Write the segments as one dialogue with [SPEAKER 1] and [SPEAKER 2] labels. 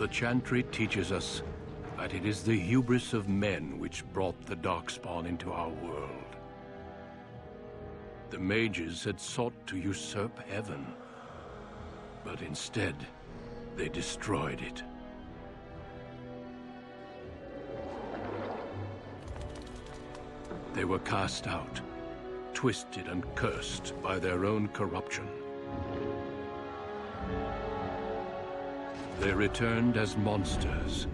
[SPEAKER 1] The chantry teaches us that it is the hubris of men which brought the Darkspawn into our world. The mages had sought to usurp heaven, but instead, they destroyed it. They were cast out, twisted and cursed by their own corruption. They returned as monsters,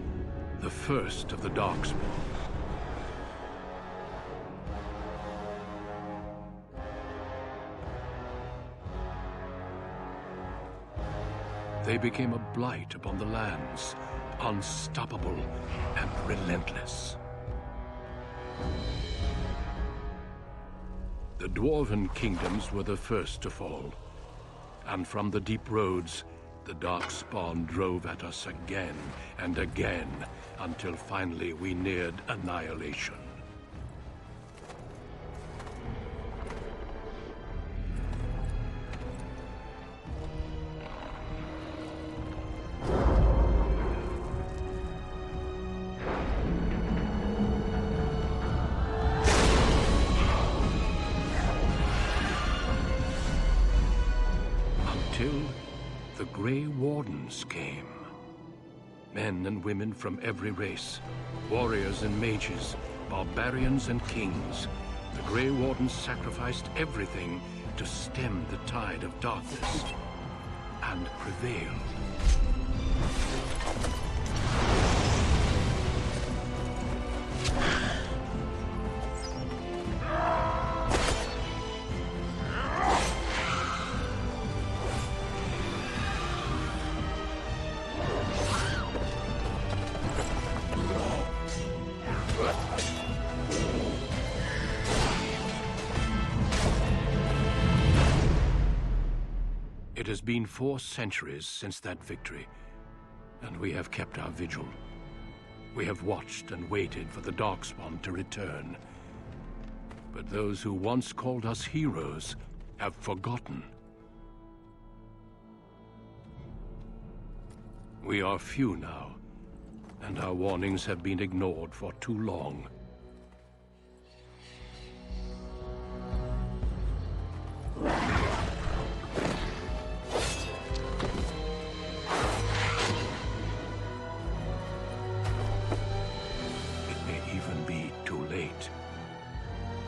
[SPEAKER 1] the first of the Darkspawn. They became a blight upon the lands, unstoppable and relentless. The Dwarven kingdoms were the first to fall, and from the deep roads, the Darkspawn drove at us again and again, until finally we neared annihilation. Until the Grey Wardens came. Men and women from every race, warriors and mages, barbarians and kings. The Grey Wardens sacrificed everything to stem the tide of darkness, and prevailed. It has been 4 centuries since that victory, and we have kept our vigil. We have watched and waited for the Darkspawn to return. But those who once called us heroes have forgotten. We are few now, and our warnings have been ignored for too long.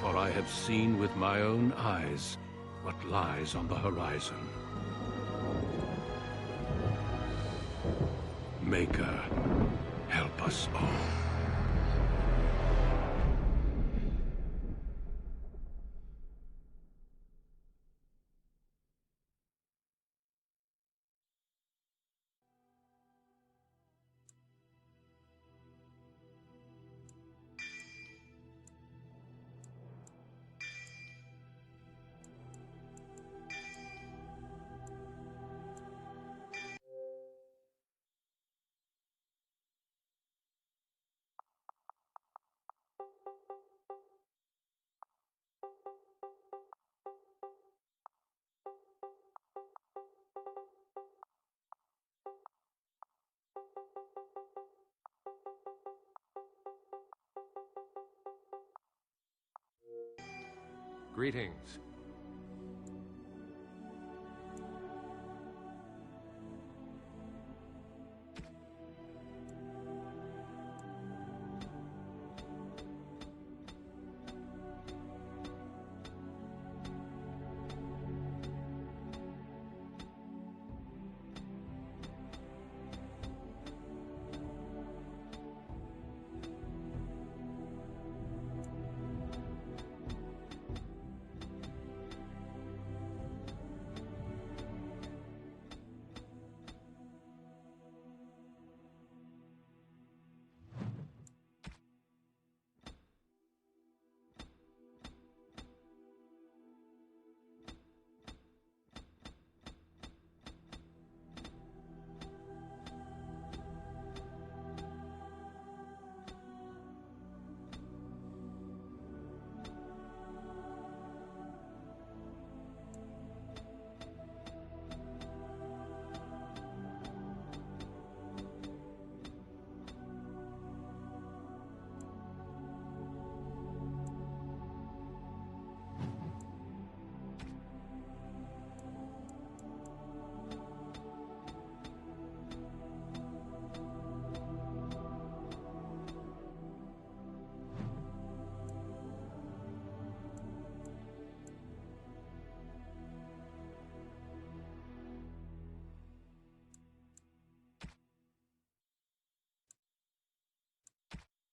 [SPEAKER 1] For I have seen with my own eyes what lies on the horizon. Maker, help us all.
[SPEAKER 2] Greetings.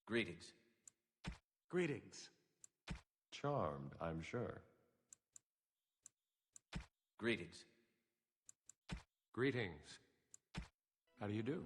[SPEAKER 2] Greetings.
[SPEAKER 3] Greetings.
[SPEAKER 4] Charmed, I'm sure.
[SPEAKER 2] Greetings.
[SPEAKER 1] Greetings. How do you do?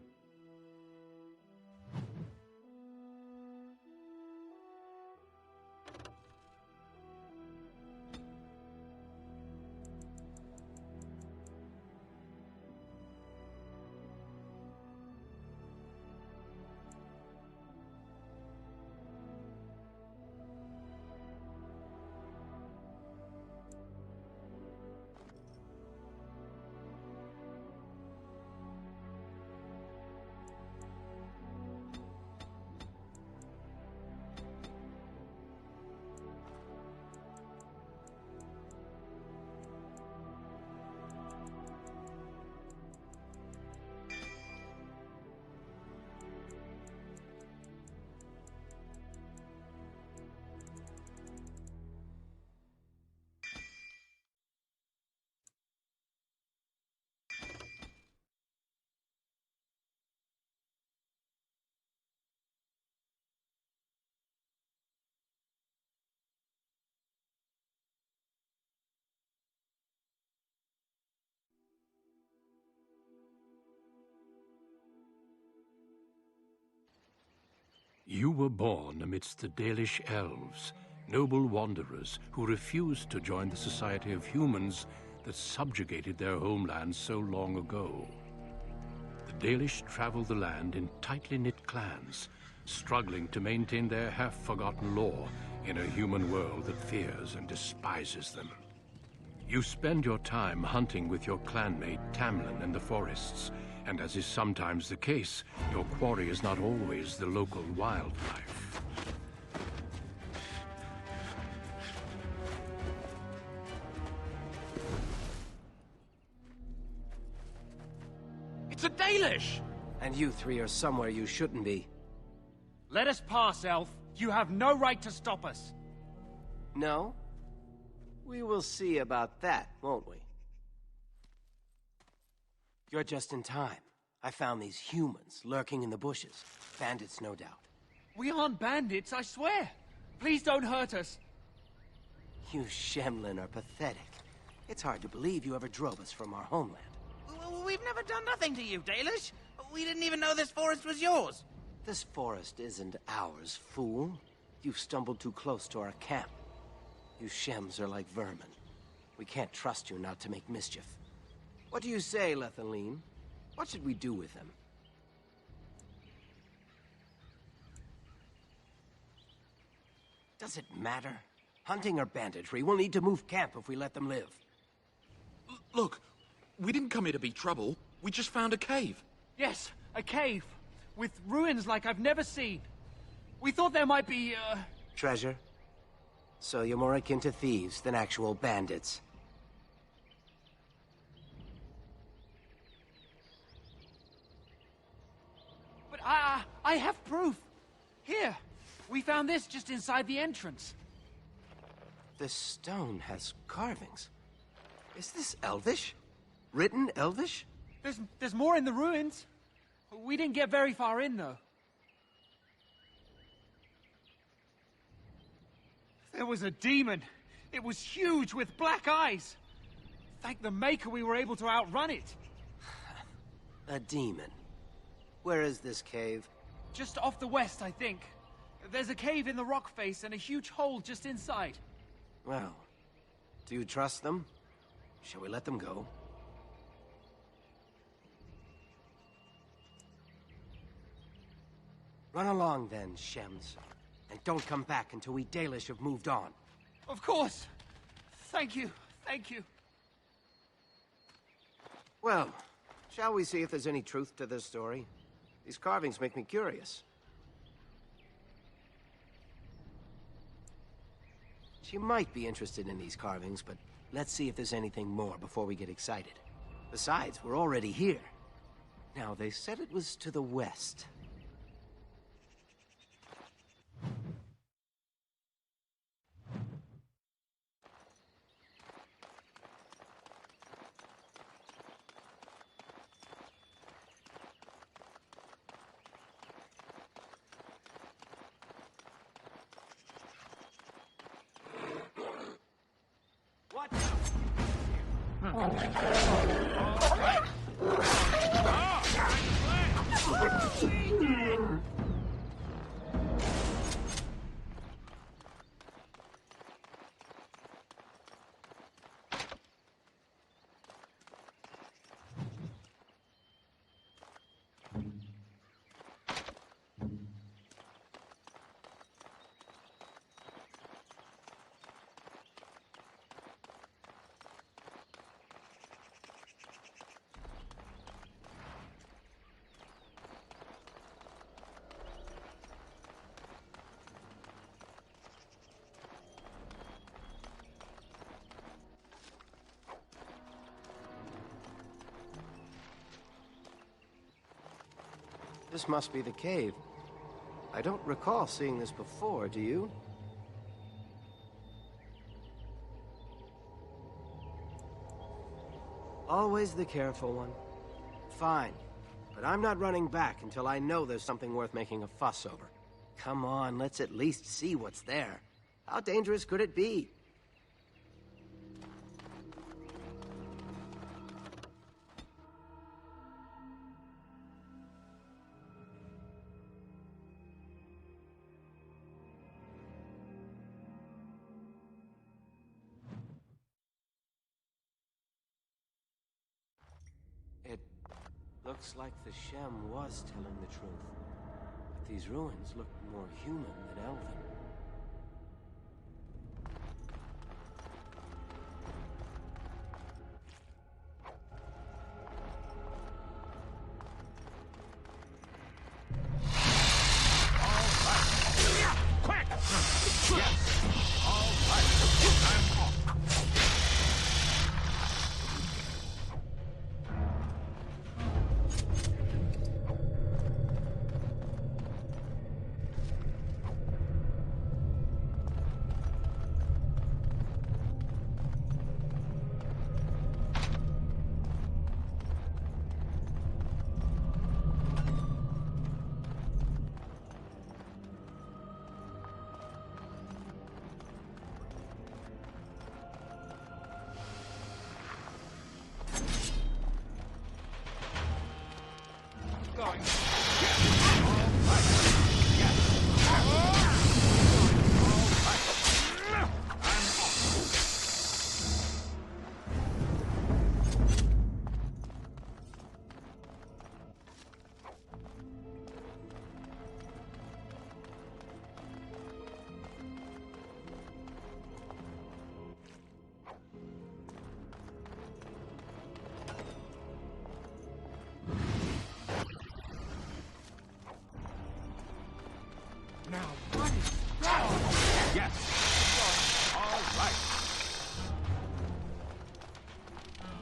[SPEAKER 1] You were born amidst the Dalish elves, noble wanderers who refused to join the society of humans that subjugated their homeland so long ago. The Dalish traveled the land in tightly knit clans, struggling to maintain their half-forgotten lore in a human world that fears and despises them. You spend your time hunting with your clanmate Tamlin in the forests, and as is sometimes the case, your quarry is not always the local wildlife.
[SPEAKER 5] It's a Dalish!
[SPEAKER 6] And you three are somewhere you shouldn't be.
[SPEAKER 5] Let us pass, Elf. You have no right to stop us.
[SPEAKER 6] No? We will see about that, won't we? You're just in time. I found these humans lurking in the bushes. Bandits, no doubt.
[SPEAKER 5] We aren't bandits, I swear. Please don't hurt us.
[SPEAKER 6] You Shemlin are pathetic. It's hard to believe you ever drove us from our homeland.
[SPEAKER 7] We've never done nothing to you, Dalish. We didn't even know this forest was yours.
[SPEAKER 6] This forest isn't ours, fool. You've stumbled too close to our camp. You Shems are like vermin. We can't trust you not to make mischief. What do you say, Lethaline? What should we do with them? Does it matter? Hunting or banditry, we'll need to move camp if we let them live.
[SPEAKER 3] Look, we didn't come here to be trouble. We just found a cave.
[SPEAKER 5] Yes, a cave. With ruins like I've never seen. We thought there might be,
[SPEAKER 6] Treasure? So you're more akin to thieves than actual bandits.
[SPEAKER 5] But I have proof. Here, we found this just inside the entrance.
[SPEAKER 6] This stone has carvings. Is this Elvish? Written Elvish?
[SPEAKER 5] There's more in the ruins. We didn't get very far in, though. There was a demon. It was huge with black eyes. Thank the Maker we were able to outrun it.
[SPEAKER 6] A demon. Where is this cave?
[SPEAKER 5] Just off the west, I think. There's a cave in the rock face and a huge hole just inside.
[SPEAKER 6] Well, do you trust them? Shall we let them go? Run along then, Shems. And don't come back until we Dalish have moved on.
[SPEAKER 5] Of course. Thank you. Thank you.
[SPEAKER 6] Well, shall we see if there's any truth to this story? These carvings make me curious. She might be interested in these carvings, but let's see if there's anything more before we get excited. Besides, we're already here. Now, they said it was to the west.
[SPEAKER 5] Watch out!
[SPEAKER 6] This must be the cave. I don't recall seeing this before, do you? Always the careful one. Fine, but I'm not running back until I know there's something worth making a fuss over. Come on, let's at least see what's there. How dangerous could it be? It looks like the Shem was telling the truth. But these ruins look more human than elven.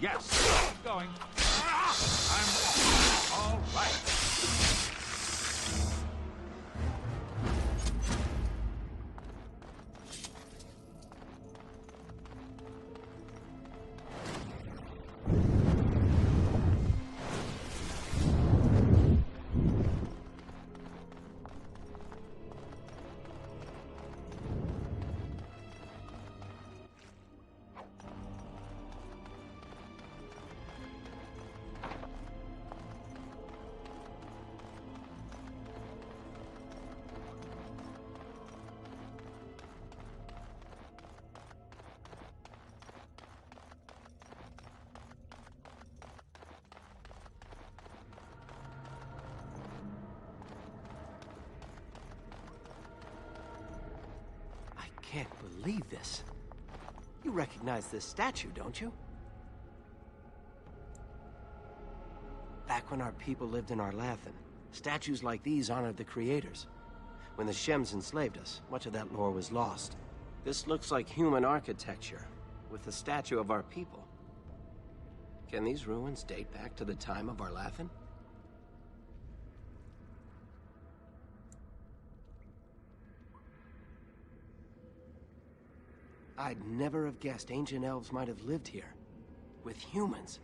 [SPEAKER 5] Yes, keep going. I'm all right.
[SPEAKER 6] I can't believe this. You recognize this statue, don't you? Back when our people lived in Arlathan, statues like these honored the creators. When the Shems enslaved us, much of that lore was lost. This looks like human architecture, with the statue of our people. Can these ruins date back to the time of Arlathan? I'd never have guessed ancient elves might have lived here, with humans.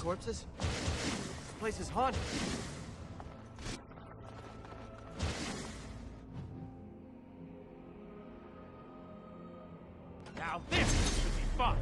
[SPEAKER 6] corpses? This place is haunted.
[SPEAKER 5] Now this should be fun!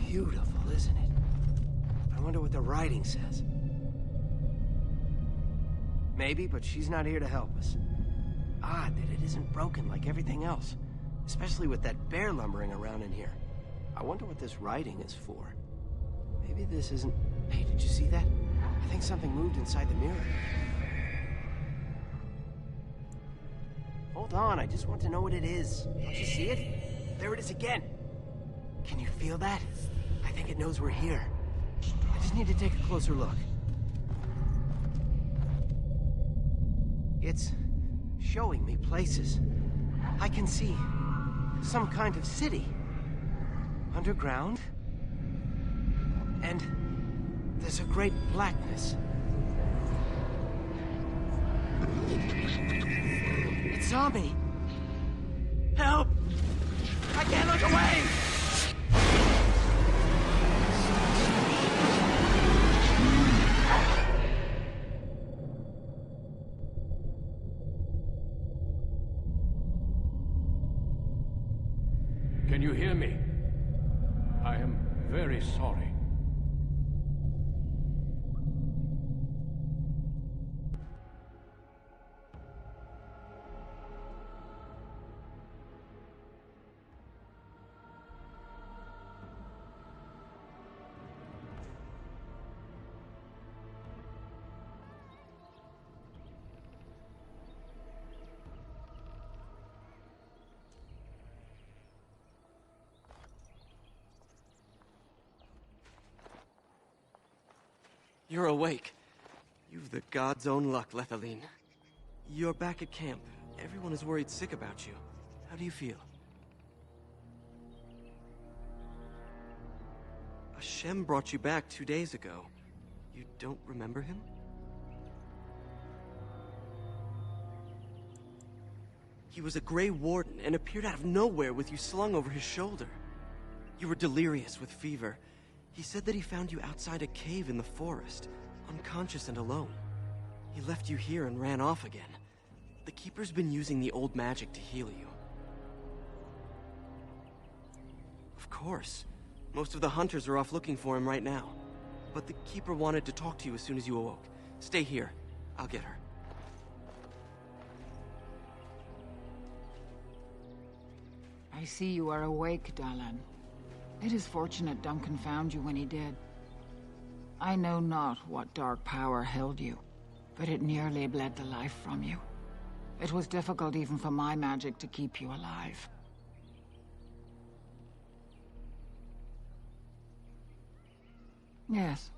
[SPEAKER 6] Beautiful, isn't it? I wonder what the writing says. Maybe, but she's not here to help us. Odd that it isn't broken like everything else. Especially with that bear lumbering around in here. I wonder what this writing is for. Maybe this isn't... Hey, did you see that? I think something moved inside the mirror. Hold on, I just want to know what it is. Don't you see it? There it is again. Can you feel that? I think it knows we're here. I just need to take a closer look. It's showing me places. I can see some kind of city. Underground. And there's a great blackness. It saw me. Help! I can't look away!
[SPEAKER 1] Can you hear me? I am very sorry.
[SPEAKER 2] You're awake. You've the god's own luck, Lethaline. You're back at camp. Everyone is worried sick about you. How do you feel? Hashem brought you back 2 days ago. You don't remember him? He was a Grey Warden and appeared out of nowhere with you slung over his shoulder. You were delirious with fever. He said that he found you outside a cave in the forest, unconscious and alone. He left you here and ran off again. The Keeper's been using the old magic to heal you. Of course. Most of the hunters are off looking for him right now. But the Keeper wanted to talk to you as soon as you awoke. Stay here. I'll get her.
[SPEAKER 8] I see you are awake, Dalan. It is fortunate Duncan found you when he did. I know not what dark power held you, but it nearly bled the life from you. It was difficult even for my magic to keep you alive. Yes,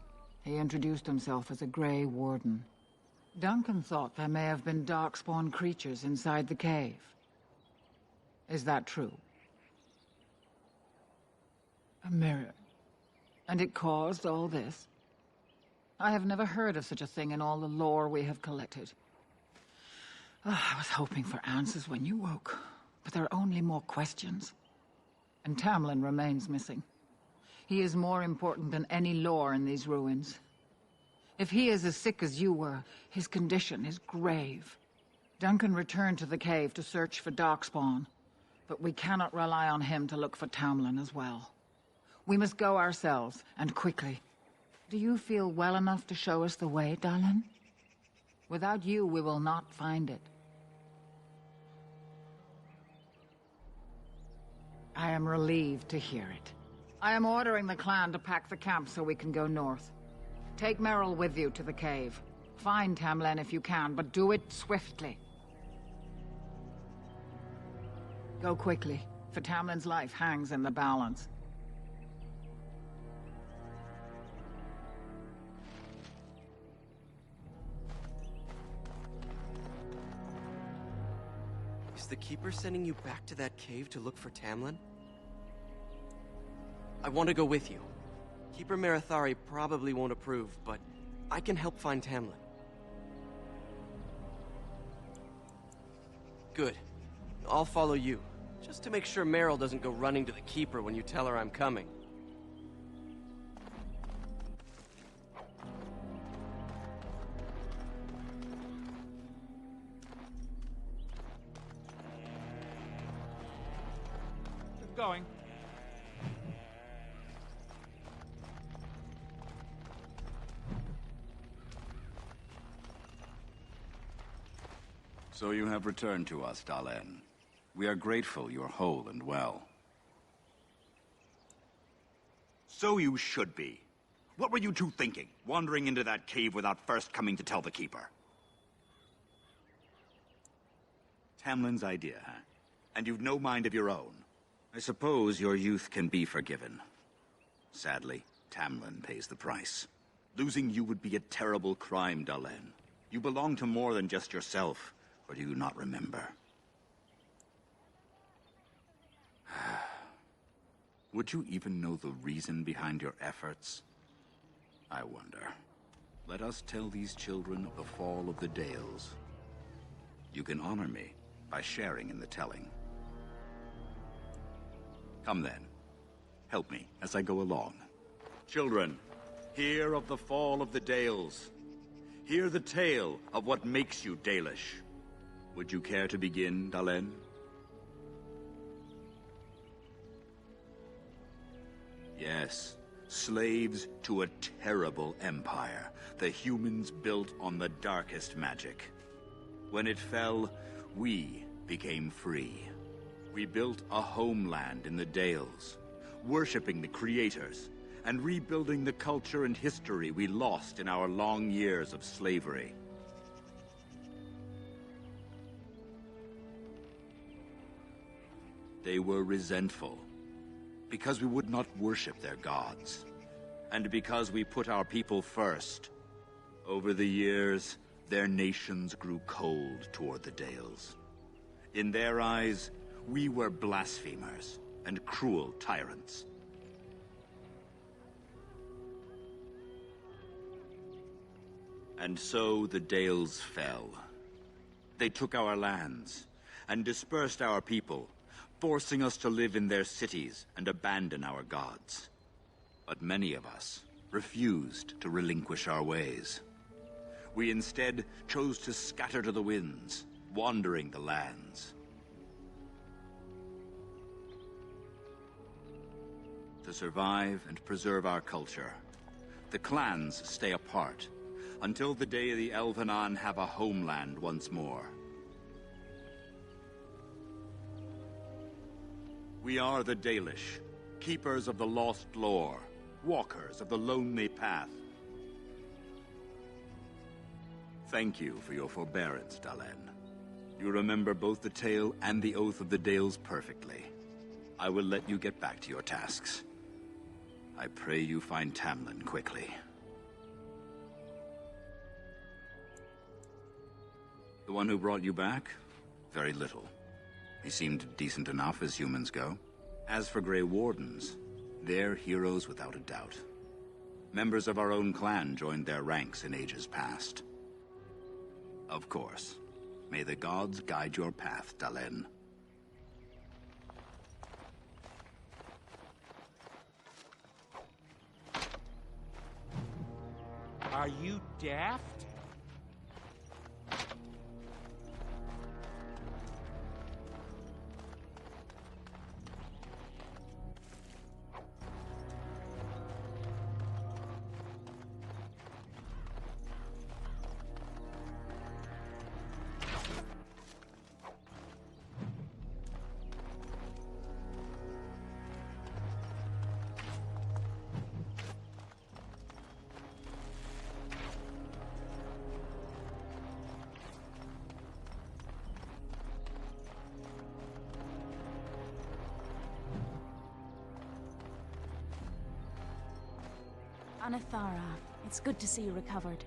[SPEAKER 8] he introduced himself as a Grey Warden. Duncan thought there may have been darkspawn creatures inside the cave. Is that true? A mirror. And it caused all this? I have never heard of such a thing in all the lore we have collected. I was hoping for answers when you woke, but there are only more questions. And Tamlin remains missing. He is more important than any lore in these ruins. If he is as sick as you were, his condition is grave. Duncan returned to the cave to search for darkspawn, But we cannot rely on him to look for Tamlin as well. We must go ourselves, and quickly. Do you feel well enough to show us the way, Dallin? Without you, we will not find it. I am relieved to hear it. I am ordering the clan to pack the camp so we can go north. Take Merrill with you to the cave. Find Tamlin if you can, but do it swiftly. Go quickly, for Tamlin's life hangs in the balance.
[SPEAKER 2] Is the Keeper sending you back to that cave to look for Tamlin? I want to go with you. Keeper Marathari probably won't approve, but I can help find Tamlin. Good. I'll follow you, just to make sure Meryl doesn't go running to the Keeper when you tell her I'm coming.
[SPEAKER 5] Keep going.
[SPEAKER 9] So you have returned to us, Dalen. We are grateful you are whole and well.
[SPEAKER 10] So you should be. What were you two thinking, wandering into that cave without first coming to tell the Keeper? Tamlin's idea, huh? And you've no mind of your own. I suppose your youth can be forgiven. Sadly, Tamlin pays the price. Losing you would be a terrible crime, Dalen. You belong to more than just yourself. Or do you not remember? Would you even know the reason behind your efforts? I wonder. Let us tell these children of the fall of the Dales. You can honor me by sharing in the telling. Come then. Help me as I go along. Children, hear of the fall of the Dales. Hear the tale of what makes you Dalish. Would you care to begin, Dalen? Yes, slaves to a terrible empire, the humans built on the darkest magic. When it fell, we became free. We built a homeland in the Dales, worshipping the creators, and rebuilding the culture and history we lost in our long years of slavery. They were resentful, because we would not worship their gods, and because we put our people first. Over the years, their nations grew cold toward the Dales. In their eyes, we were blasphemers and cruel tyrants. And so the Dales fell. They took our lands and dispersed our people, forcing us to live in their cities and abandon our gods. But many of us refused to relinquish our ways. We instead chose to scatter to the winds, wandering the lands. To survive and preserve our culture, the clans stay apart until the day the Elvenon have a homeland once more. We are the Dalish, keepers of the lost lore, walkers of the lonely path. Thank you for your forbearance, Dalen. You remember both the tale and the Oath of the Dales perfectly. I will let you get back to your tasks. I pray you find Tamlin quickly. The one who brought you back? Very little. He seemed decent enough as humans go. As for Grey Wardens, they're heroes without a doubt. Members of our own clan joined their ranks in ages past. Of course. May the gods guide your path, Dalen.
[SPEAKER 5] Are you daft?
[SPEAKER 11] Anathara, it's good to see you recovered.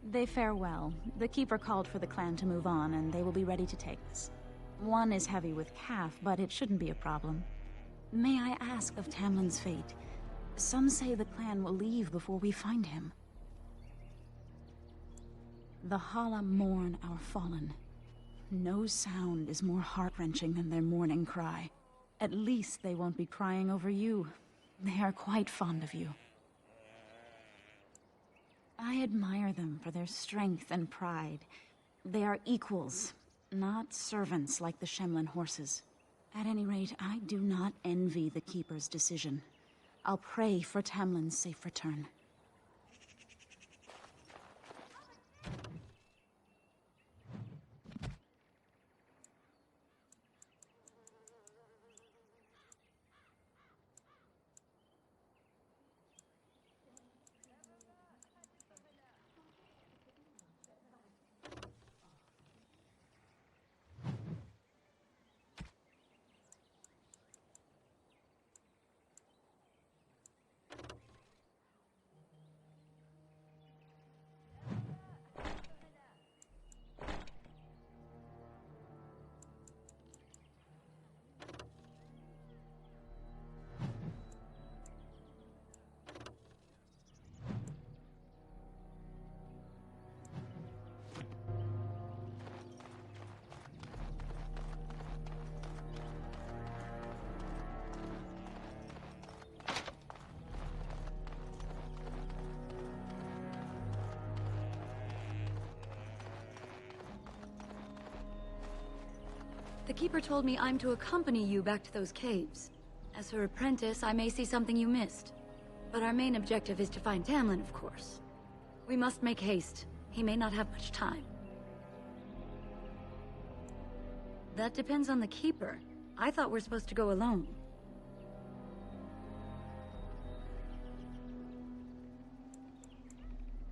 [SPEAKER 11] They fare well. The Keeper called for the clan to move on, and they will be ready to take us. One is heavy with calf, but it shouldn't be a problem. May I ask of Tamlin's fate? Some say the clan will leave before we find him. The Hala mourn our fallen. No sound is more heart-wrenching than their mourning cry. At least they won't be crying over you. They are quite fond of you. I admire them for their strength and pride. They are equals, not servants like the Shemlin horses. At any rate, I do not envy the Keeper's decision. I'll pray for Tamlin's safe return.
[SPEAKER 12] The Keeper told me I'm to accompany you back to those caves. As her apprentice, I may see something you missed. But our main objective is to find Tamlin, of course. We must make haste. He may not have much time. That depends on the Keeper. I thought we're supposed to go alone.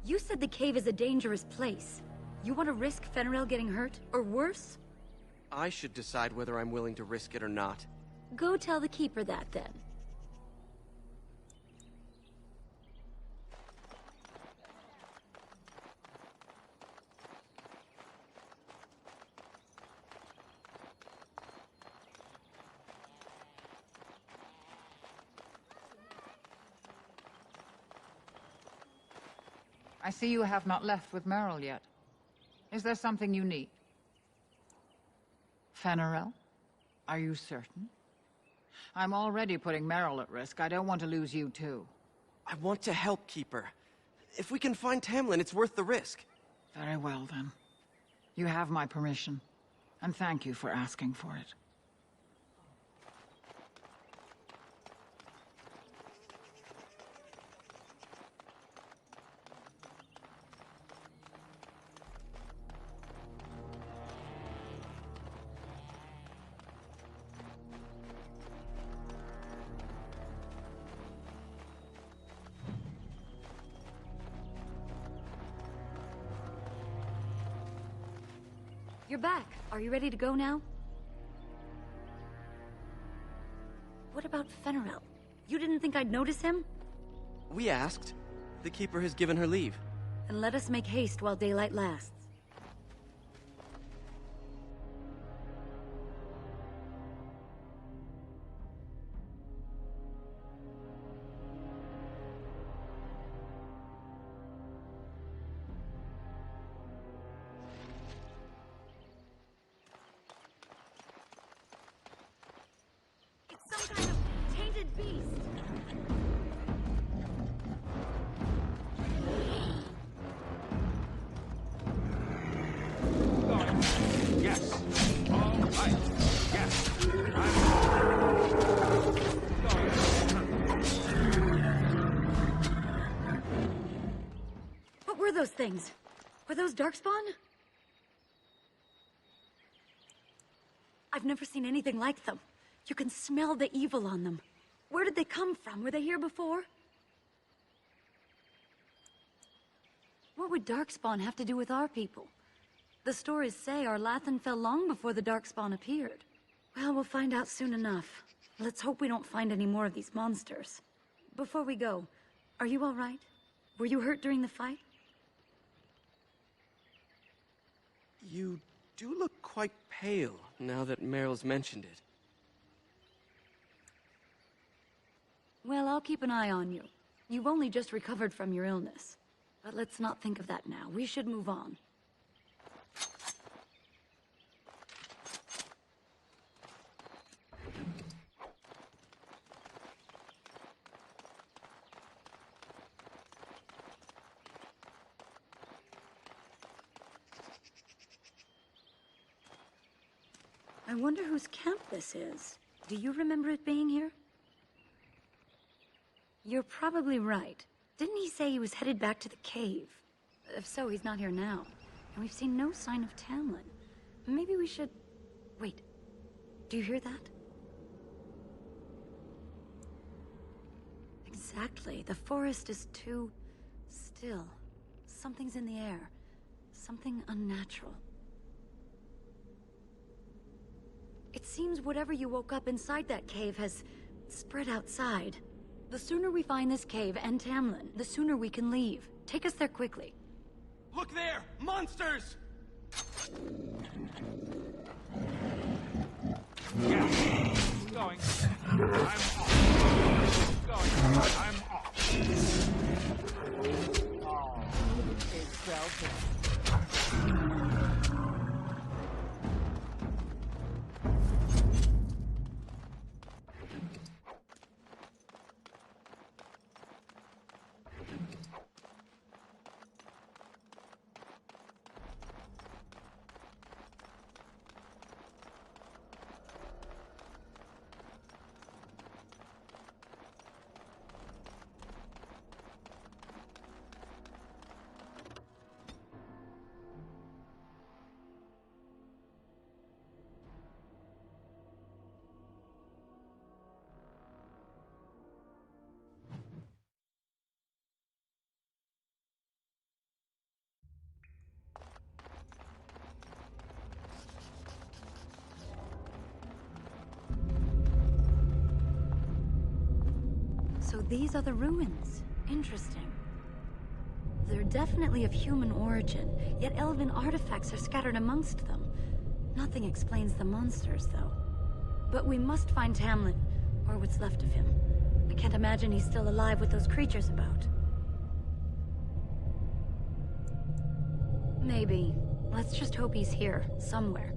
[SPEAKER 12] You said the cave is a dangerous place. You want to risk Fenrirel getting hurt, or worse?
[SPEAKER 2] I should decide whether I'm willing to risk it or not.
[SPEAKER 12] Go tell the Keeper that, then.
[SPEAKER 8] I see you have not left with Meryl yet. Is there something you need? Fenrirel? Are you certain? I'm already putting Meryl at risk. I don't want to lose you too.
[SPEAKER 2] I want to help, Keeper. If we can find Tamlin, it's worth the risk.
[SPEAKER 8] Very well, then. You have my permission. And thank you for asking for it.
[SPEAKER 12] You're back. Are you ready to go now? What about Fenrirel? You didn't think I'd notice him?
[SPEAKER 2] We asked. The Keeper has given her leave.
[SPEAKER 12] Then let us make haste while daylight lasts. Some kind of tainted beast.
[SPEAKER 5] Yes. All right. Yes.
[SPEAKER 12] What were those things? Were those Darkspawn? I've never seen anything like them. You can smell the evil on them. Where did they come from? Were they here before? What would Darkspawn have to do with our people? The stories say our Lathan fell long before the Darkspawn appeared. Well, we'll find out soon enough. Let's hope we don't find any more of these monsters. before we go, are you all right? Were you hurt during the fight?
[SPEAKER 2] You do look quite pale, now that Meryl's mentioned it.
[SPEAKER 12] Well, I'll keep an eye on you. You've only just recovered from your illness. But let's not think of that now. We should move on. I wonder whose camp this is. Do you remember it being here? You're probably right. Didn't he say he was headed back to the cave? If so, he's not here now. And we've seen no sign of Tamlin. Maybe we should... Wait. Do you hear that? Exactly. The forest is too... still. Something's in the air. Something unnatural. It seems whatever you woke up inside that cave has spread outside. The sooner we find this cave and Tamlin, the sooner we can leave. Take us there quickly.
[SPEAKER 5] Look there! Monsters! Yeah. Going. I'm off. Going. I'm off. Oh, it's Delta.
[SPEAKER 12] So these are the ruins. Interesting. They're definitely of human origin, yet elven artifacts are scattered amongst them. Nothing explains the monsters, though. But we must find Tamlin, or what's left of him. I can't imagine he's still alive with those creatures about. Maybe. Let's just hope he's here, somewhere.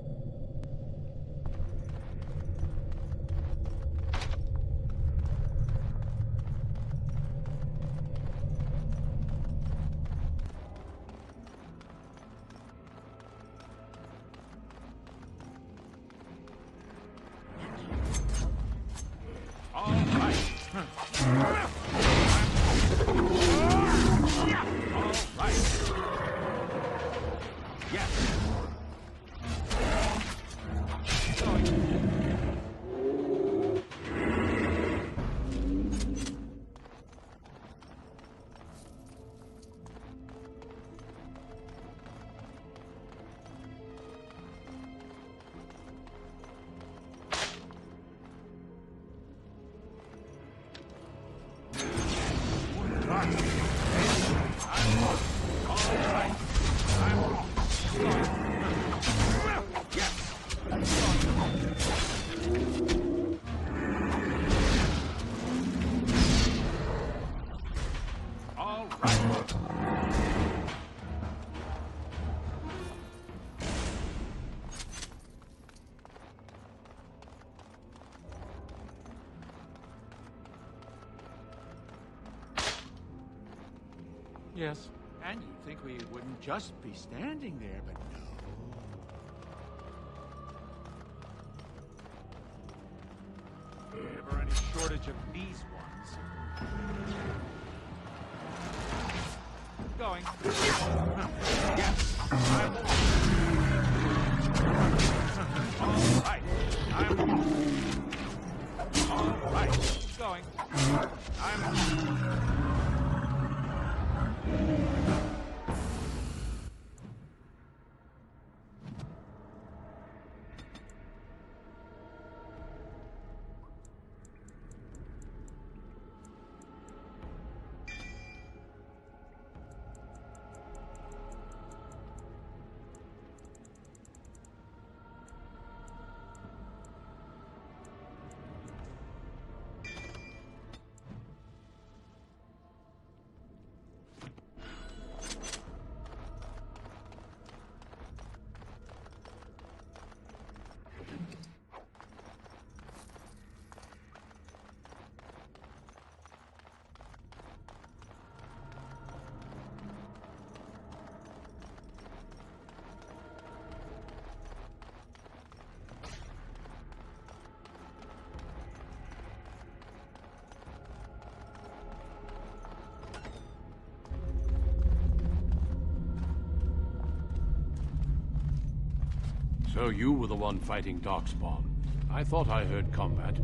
[SPEAKER 5] Yes. And you'd think we wouldn't just be standing there, but no. Never any shortage of these ones. Going. Yes. I'm off. All right. I'm off. All right. Going. I'm off.
[SPEAKER 1] So you were the one fighting Darkspawn. I thought I heard combat.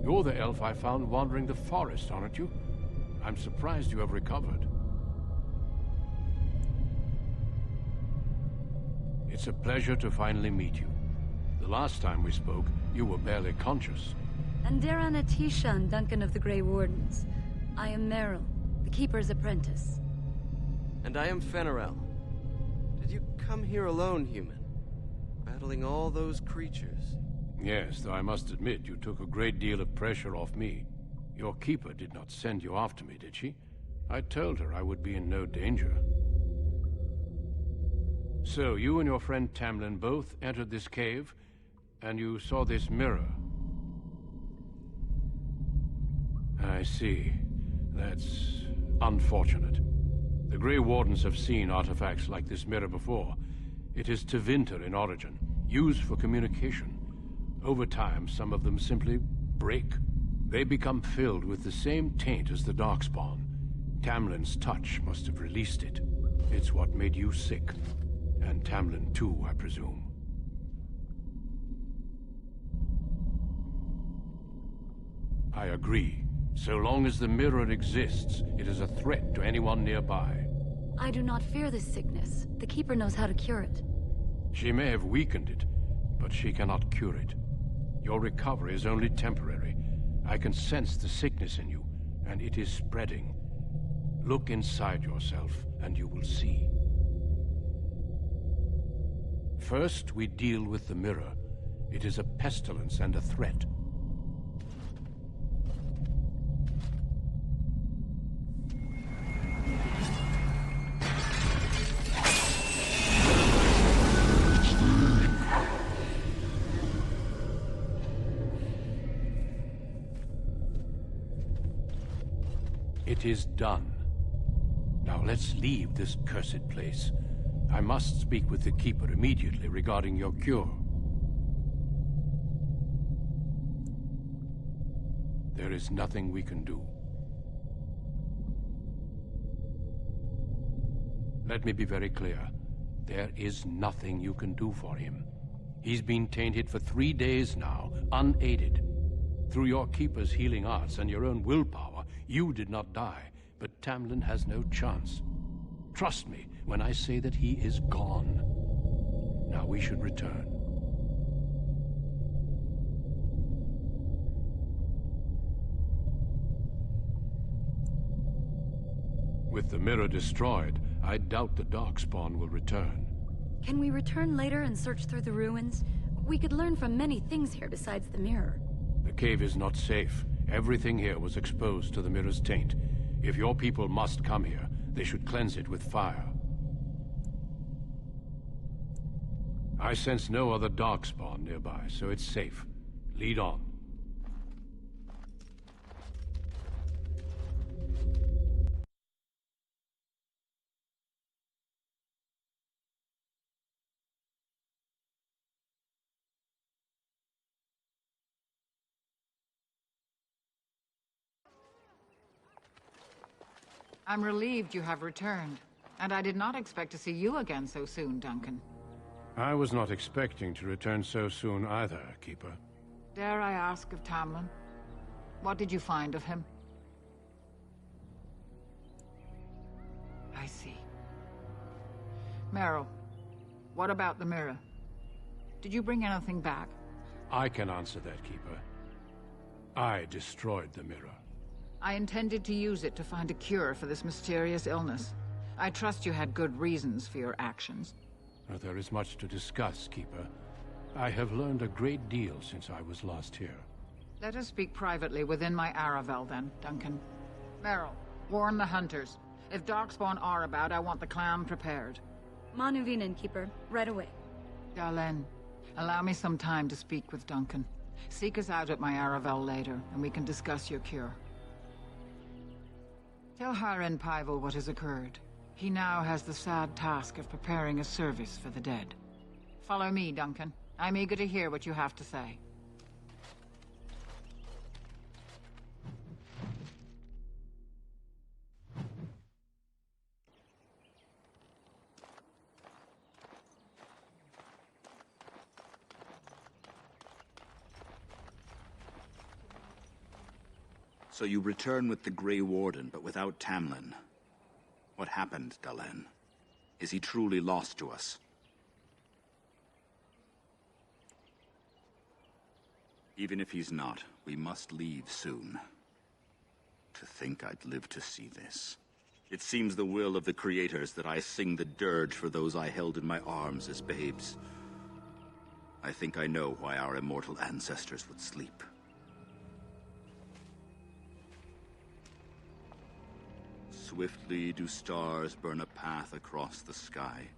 [SPEAKER 1] You're the elf I found wandering the forest, aren't you? I'm surprised you have recovered. It's a pleasure to finally meet you. The last time we spoke, you were barely conscious.
[SPEAKER 12] Andera Natishan, Duncan of the Grey Wardens. I am Meryl, the Keeper's apprentice.
[SPEAKER 2] And I am Fenarel. Did you come here alone, human? Battling all those creatures?
[SPEAKER 1] Yes, though I must admit you took a great deal of pressure off me. Your Keeper did not send you after me, did she? I told her I would be in no danger. So, you and your friend Tamlin both entered this cave, and you saw this mirror. I see. That's unfortunate. The Grey Wardens have seen artifacts like this mirror before. It is Tevinter in origin, used for communication. Over time, some of them simply break. They become filled with the same taint as the Darkspawn. Tamlin's touch must have released it. It's what made you sick. And Tamlin too, I presume. I agree. So long as the mirror exists, it is a threat to anyone nearby.
[SPEAKER 12] I do not fear this sickness. The Keeper knows how to cure it.
[SPEAKER 1] She may have weakened it, but she cannot cure it. Your recovery is only temporary. I can sense the sickness in you, and it is spreading. Look inside yourself, and you will see. First, we deal with the mirror. It is a pestilence and a threat. It is done. Now let's leave this cursed place. I must speak with the Keeper immediately regarding your cure. There is nothing we can do. Let me be very clear. There is nothing you can do for him. He's been tainted for 3 days now, unaided. Through your Keeper's healing arts and your own willpower, you did not die, but Tamlin has no chance. Trust me when I say that he is gone. Now we should return. With the mirror destroyed, I doubt the Darkspawn will return.
[SPEAKER 12] Can we return later and search through the ruins? We could learn from many things here besides the mirror.
[SPEAKER 1] The cave is not safe. Everything here was exposed to the mirror's taint. If your people must come here, they should cleanse it with fire. I sense no other Darkspawn nearby, so it's safe. Lead on.
[SPEAKER 8] I'm relieved you have returned. And I did not expect to see you again so soon, Duncan.
[SPEAKER 1] I was not expecting to return so soon either, Keeper.
[SPEAKER 8] Dare I ask of Tamlin? What did you find of him? I see. Meryl, what about the mirror? Did you bring anything back?
[SPEAKER 1] I can answer that, Keeper. I destroyed the mirror.
[SPEAKER 8] I intended to use it to find a cure for this mysterious illness. I trust you had good reasons for your actions.
[SPEAKER 1] There is much to discuss, Keeper. I have learned a great deal since I was last here.
[SPEAKER 8] Let us speak privately within my Aravel, then, Duncan. Meryl, warn the hunters. If Darkspawn are about, I want the clan prepared.
[SPEAKER 12] Manuvinen, Keeper. Right away.
[SPEAKER 8] Dalen, allow me some time to speak with Duncan. Seek us out at my Aravel later, and we can discuss your cure. Tell Haren Pyvel what has occurred. He now has the sad task of preparing a service for the dead. Follow me, Duncan. I'm eager to hear what you have to say.
[SPEAKER 10] So you return with the Grey Warden, but without Tamlin. What happened, Dalen? Is he truly lost to us? Even if he's not, we must leave soon. To think I'd live to see this. It seems the will of the creators that I sing the dirge for those I held in my arms as babes. I think I know why our immortal ancestors would sleep. Swiftly do stars burn a path across the sky,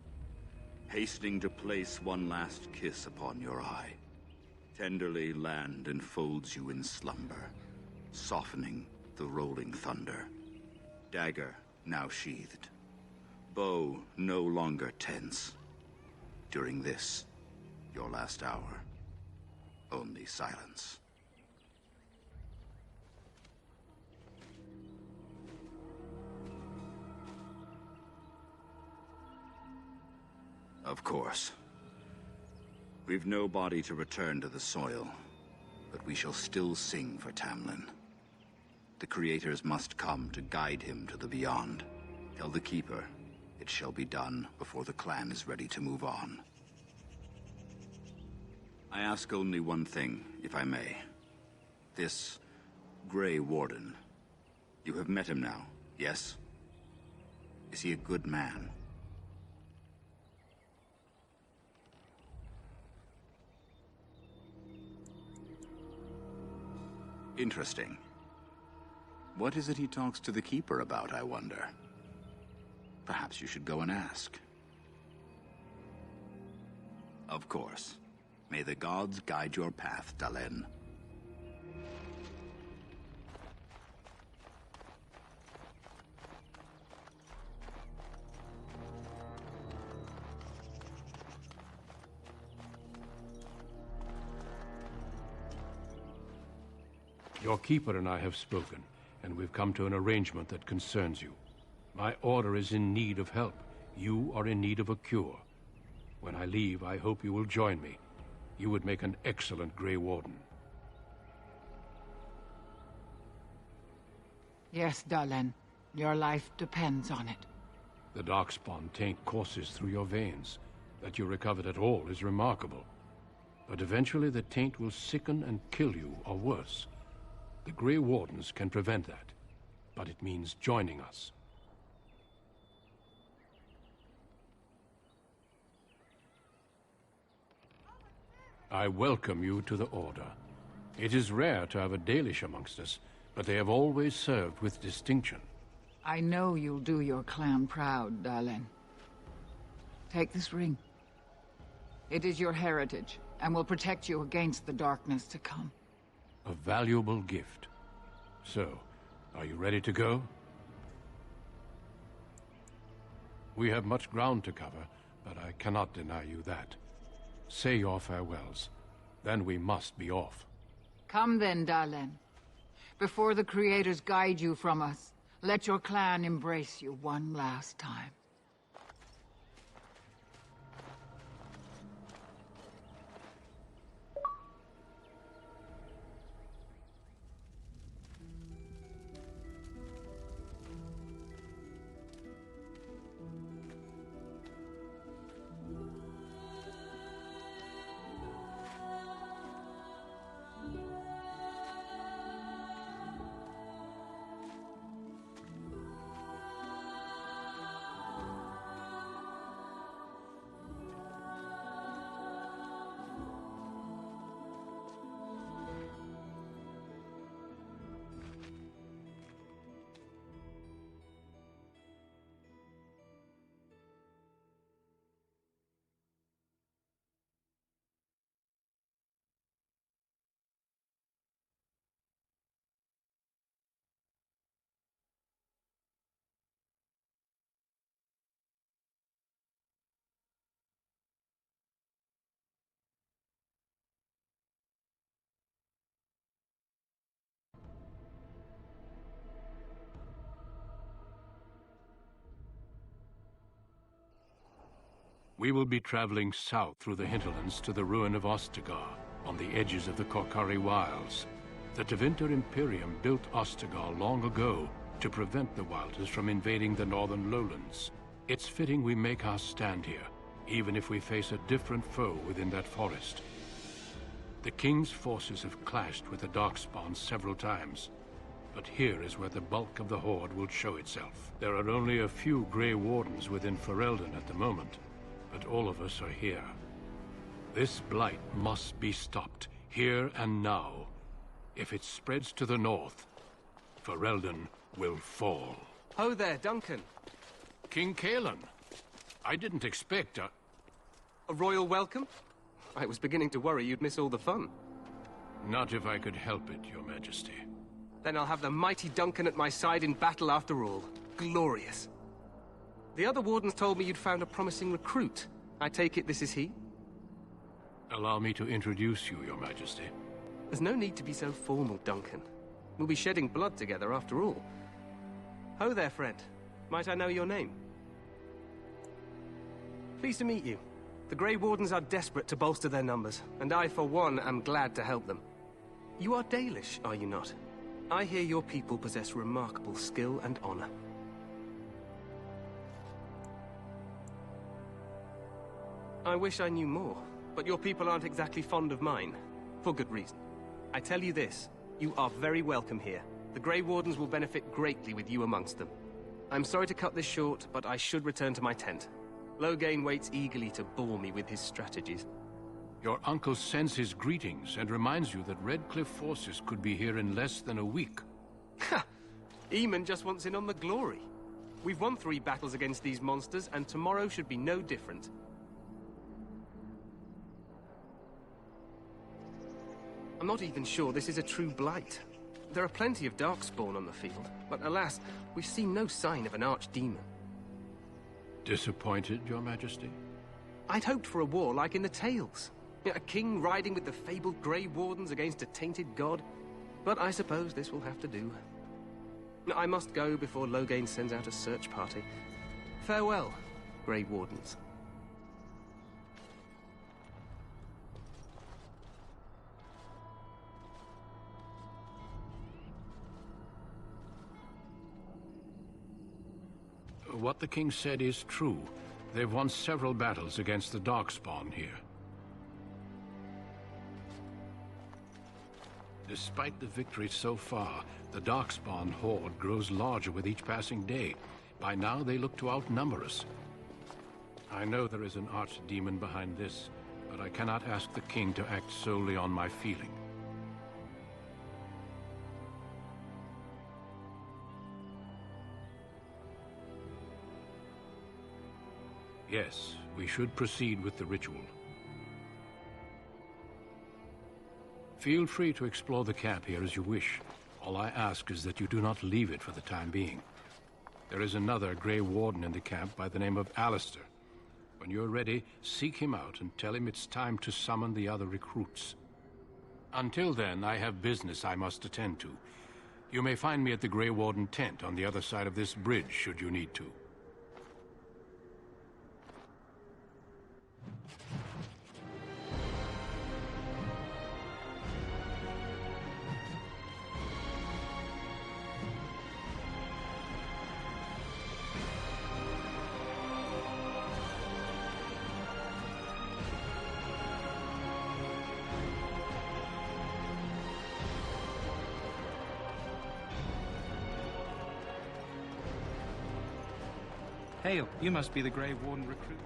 [SPEAKER 10] hastening to place one last kiss upon your eye. Tenderly land enfolds you in slumber, softening the rolling thunder. Dagger now sheathed, bow no longer tense. During this, your last hour, only silence. Of course. We've no body to return to the soil, but we shall still sing for Tamlin. The creators must come to guide him to the beyond. Tell the Keeper, it shall be done before the clan is ready to move on. I ask only one thing, if I may. This Grey Warden, you have met him now, yes? Is he a good man? Interesting. What is it he talks to the Keeper about, I wonder? Perhaps you should go and ask. Of course. May the gods guide your path, Dalen.
[SPEAKER 1] Your Keeper and I have spoken, and we've come to an arrangement that concerns you. My order is in need of help. You are in need of a cure. When I leave, I hope you will join me. You would make an excellent Grey Warden.
[SPEAKER 8] Yes, Dalen. Your life depends on it.
[SPEAKER 1] The Darkspawn taint courses through your veins. That you recovered at all is remarkable. But eventually the taint will sicken and kill you, or worse. The Grey Wardens can prevent that, but it means joining us. I welcome you to the Order. It is rare to have a Dalish amongst us, but they have always served with distinction.
[SPEAKER 8] I know you'll do your clan proud, Dalen. Take this ring. It is your heritage, and will protect you against the darkness to come.
[SPEAKER 1] A valuable gift. So, are you ready to go? We have much ground to cover, but I cannot deny you that. Say your farewells. Then we must be off.
[SPEAKER 8] Come then, Dalen. Before the creators guide you from us, let your clan embrace you one last time.
[SPEAKER 1] We will be traveling south through the hinterlands to the ruin of Ostagar, on the edges of the Korkari Wilds. The Tevinter Imperium built Ostagar long ago to prevent the Wilders from invading the northern lowlands. It's fitting we make our stand here, even if we face a different foe within that forest. The King's forces have clashed with the Darkspawn several times, but here is where the bulk of the Horde will show itself. There are only a few Grey Wardens within Ferelden at the moment, but all of us are here. This blight must be stopped, here and now. If it spreads to the north, Ferelden will fall.
[SPEAKER 13] Ho there, Duncan.
[SPEAKER 1] King Kalen. I didn't expect a
[SPEAKER 13] royal welcome? I was beginning to worry you'd miss all the fun.
[SPEAKER 1] Not if I could help it, Your Majesty.
[SPEAKER 13] Then I'll have the mighty Duncan at my side in battle after all. Glorious. The other wardens told me you'd found a promising recruit. I take it this is he?
[SPEAKER 1] Allow me to introduce you, Your Majesty.
[SPEAKER 13] There's no need to be so formal, Duncan. We'll be shedding blood together after all. Ho there, friend. Might I know your name? Pleased to meet you. The Grey Wardens are desperate to bolster their numbers, and I, for one, am glad to help them. You are Dalish, are you not? I hear your people possess remarkable skill and honor. I wish I knew more, but your people aren't exactly fond of mine, for good reason. I tell you this, you are very welcome here. The Grey Wardens will benefit greatly with you amongst them. I'm sorry to cut this short, but I should return to my tent. Loghain waits eagerly to bore me with his strategies.
[SPEAKER 1] Your uncle sends his greetings and reminds you that Redcliffe forces could be here in less than a week.
[SPEAKER 13] Ha! Eamon just wants in on the glory. We've won 3 battles against these monsters, and tomorrow should be no different. I'm not even sure this is a true blight. There are plenty of Darkspawn on the field, but alas, we've seen no sign of an archdemon.
[SPEAKER 1] Disappointed, Your Majesty?
[SPEAKER 13] I'd hoped for a war like in the tales. A king riding with the fabled Grey Wardens against a tainted god. But I suppose this will have to do. I must go before Loghain sends out a search party. Farewell, Grey Wardens.
[SPEAKER 1] What the king said is true. They've won several battles against the Darkspawn here. Despite the victory so far, the Darkspawn horde grows larger with each passing day. By now, they look to outnumber us. I know there is an archdemon behind this, but I cannot ask the king to act solely on my feeling. Yes, we should proceed with the ritual. Feel free to explore the camp here as you wish. All I ask is that you do not leave it for the time being. There is another Grey Warden in the camp by the name of Alistair. When you're ready, seek him out and tell him it's time to summon the other recruits. Until then, I have business I must attend to. You may find me at the Grey Warden tent on the other side of this bridge, should you need to.
[SPEAKER 5] Hail, you must be the Grey Warden recruit.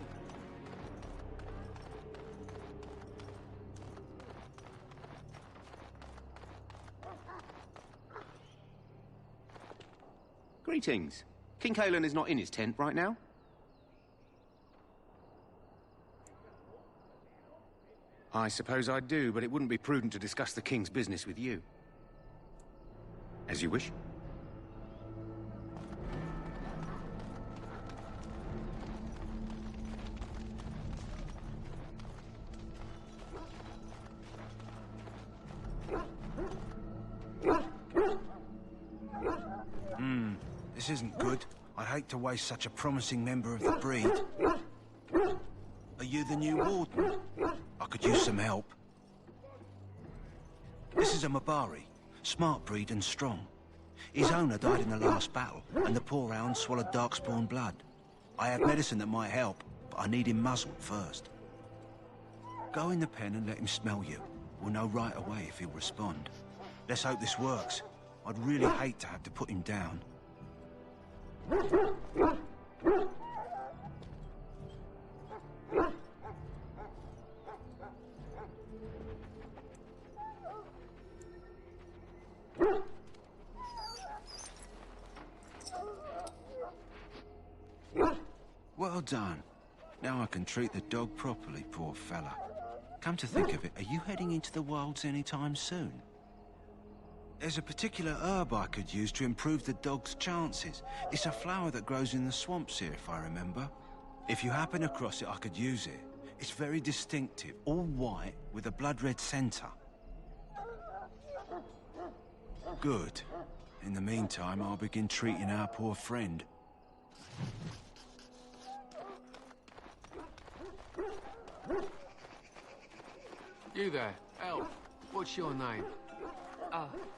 [SPEAKER 14] Greetings. King Kalen is not in his tent right now? I suppose I do, but it wouldn't be prudent to discuss the king's business with you. As you wish.
[SPEAKER 15] This isn't good. I hate to waste such a promising member of the breed. Are you the new warden? I could use some help. This is a Mabari. Smart breed and strong. His owner died in the last battle, and the poor hound swallowed darkspawn blood. I have medicine that might help, but I need him muzzled first. Go in the pen and let him smell you. We'll know right away if he'll respond. Let's hope this works. I'd really hate to have to put him down. Well done. Now I can treat the dog properly, poor fella. Come to think of it, are you heading into the wilds anytime soon? There's a particular herb I could use to improve the dog's chances. It's a flower that grows in the swamps here, if I remember. If you happen across it, I could use it. It's very distinctive, all white, with a blood-red center. Good. In the meantime, I'll begin treating our poor friend.
[SPEAKER 16] You there, Elf. What's your name?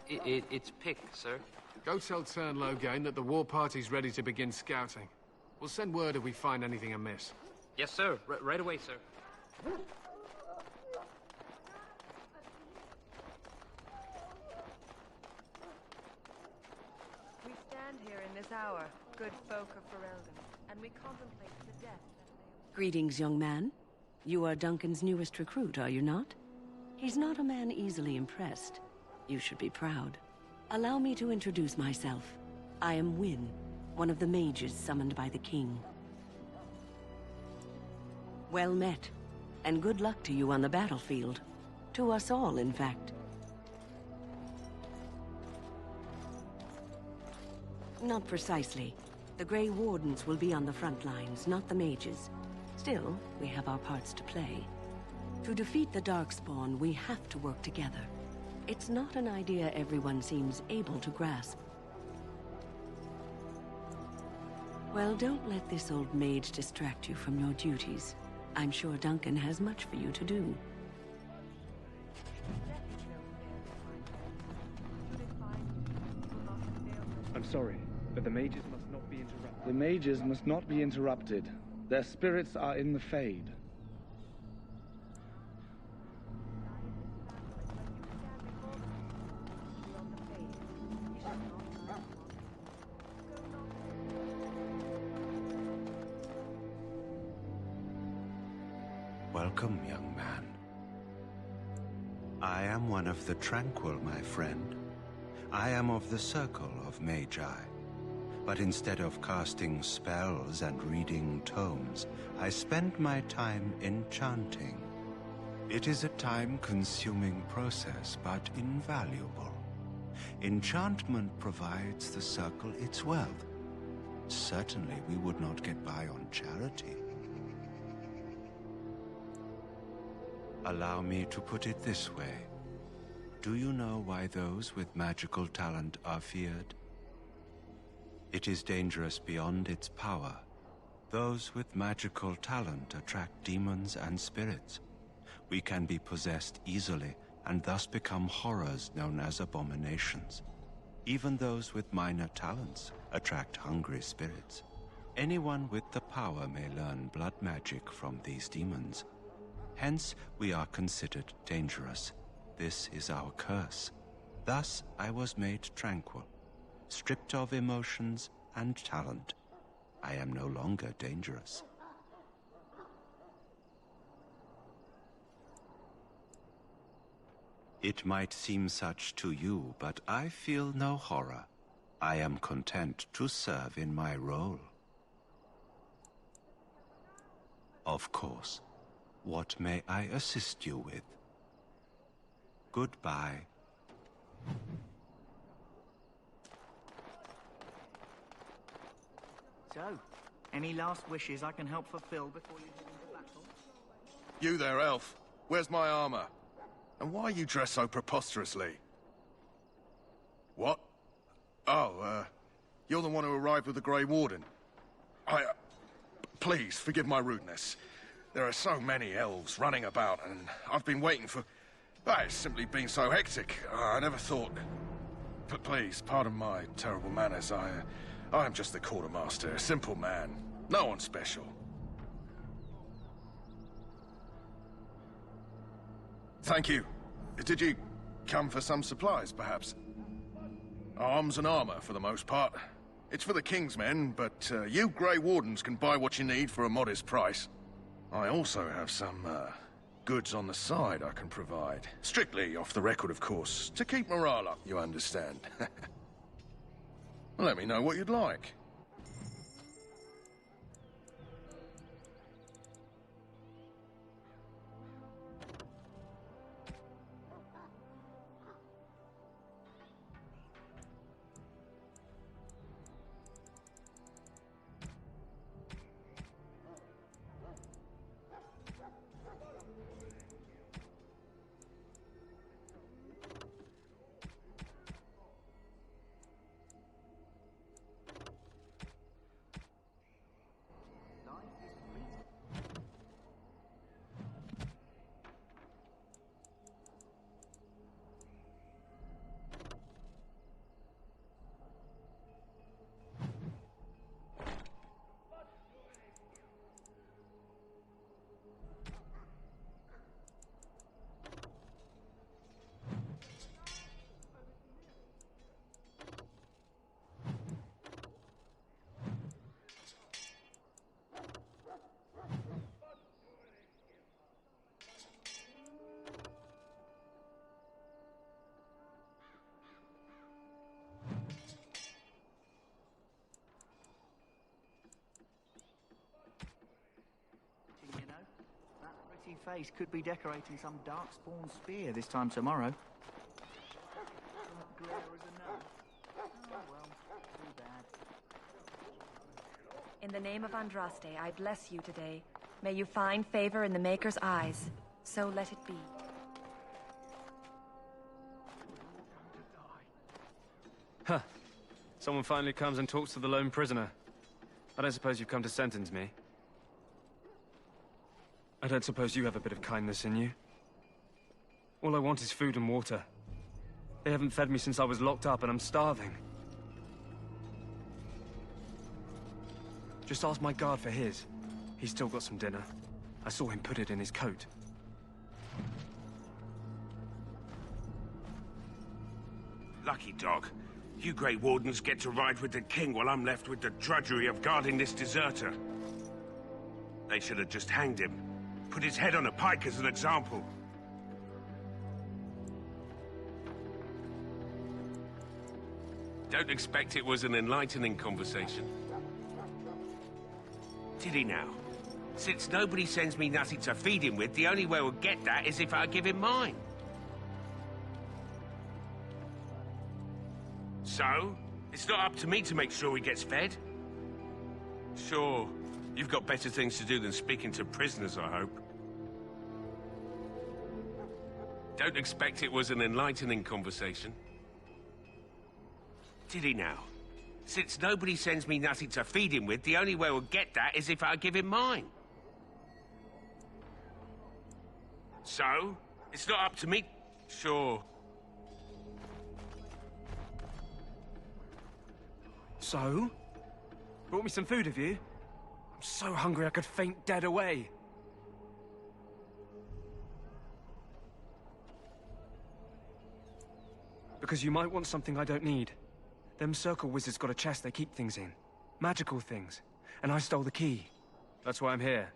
[SPEAKER 17] It's Pick, sir.
[SPEAKER 16] Go tell Turn Logain that the war party's ready to begin scouting. We'll send word if we find anything amiss.
[SPEAKER 17] Yes, sir. Right away, sir.
[SPEAKER 18] We stand here in this hour, good folk of Ferelden, and we contemplate the death.
[SPEAKER 19] Greetings, young man. You are Duncan's newest recruit, are you not? He's not a man easily impressed. You should be proud. Allow me to introduce myself. I am Wynne, one of the mages summoned by the king. Well met, and good luck to you on the battlefield. To us all, in fact. Not precisely. The Grey Wardens will be on the front lines, not the mages. Still, we have our parts to play. To defeat the Darkspawn, we have to work together. It's not an idea everyone seems able to grasp. Well, don't let this old mage distract you from your duties. I'm sure Duncan has much for you to do.
[SPEAKER 20] I'm sorry, but the mages must not be interrupted. The mages must not be interrupted. Their spirits are in the Fade.
[SPEAKER 15] Welcome, young man. I am one of the Tranquil, my friend. I am of the Circle of Magi. But instead of casting spells and reading tomes, I spend my time enchanting. It is a time-consuming process, but invaluable. Enchantment provides the Circle its wealth. Certainly we would not get by on charity. Allow me to put it this way. Do you know why those with magical talent are feared? It is dangerous beyond its power. Those with magical talent attract demons and spirits. We can be possessed easily and thus become horrors known as abominations. Even those with minor talents attract hungry spirits. Anyone with the power may learn blood magic from these demons. Hence, we are considered dangerous. This is our curse. Thus, I was made tranquil, stripped of emotions and talent. I am no longer dangerous. It might seem such to you, but I feel no horror. I am content to serve in my role. Of course. What may I assist you with? Goodbye.
[SPEAKER 21] So, any last wishes I can help fulfill before you head into battle?
[SPEAKER 22] You there, elf. Where's my armor? And why are you dressed so preposterously? What? Oh, you're the one who arrived with the Grey Warden. Please, forgive my rudeness. There are so many elves running about, and I've been waiting for... It's simply been so hectic. I never thought... Please, pardon my terrible manners. I am just the quartermaster, a simple man. No one special. Thank you. Did you come for some supplies, perhaps? Arms and armor, for the most part. It's for the King's men, but you Grey Wardens can buy what you need for a modest price. I also have some goods on the side I can provide. Strictly off the record, of course, to keep morale up, you understand. Let me know what you'd like.
[SPEAKER 21] Face could be decorating some darkspawn spear this time tomorrow. Glare as a no. Oh well, too bad.
[SPEAKER 18] In the name of Andraste, I bless you today. May you find favor in the Maker's eyes. So let it be.
[SPEAKER 13] Huh. Someone finally comes and talks to the lone prisoner. I don't suppose you've come to sentence me. I don't suppose you have a bit of kindness in you. All I want is food and water. They haven't fed me since I was locked up and I'm starving. Just ask my guard for his. He's still got some dinner. I saw him put it in his coat.
[SPEAKER 4] Lucky dog. You Grey Wardens get to ride with the King while I'm left with the drudgery of guarding this deserter. They should have just hanged him. Put his head on a pike as an example. Don't expect it was an enlightening conversation. Did he now? Since nobody sends me nothing to feed him with, the only way we'll get that is if I give him mine. So? It's not up to me to make sure he gets fed? Sure. You've got better things to do than speaking to prisoners, I hope. Don't expect it was an enlightening conversation. Did he now? Since nobody sends me nothing to feed him with, the only way we'll get that is if I give him mine. So? It's not up to me? Sure.
[SPEAKER 13] So? Brought me some food, have you? I'm so hungry I could faint dead away. Because you might want something I don't need. Them circle wizards got a chest they keep things in. Magical things. And I stole the key. That's why I'm here.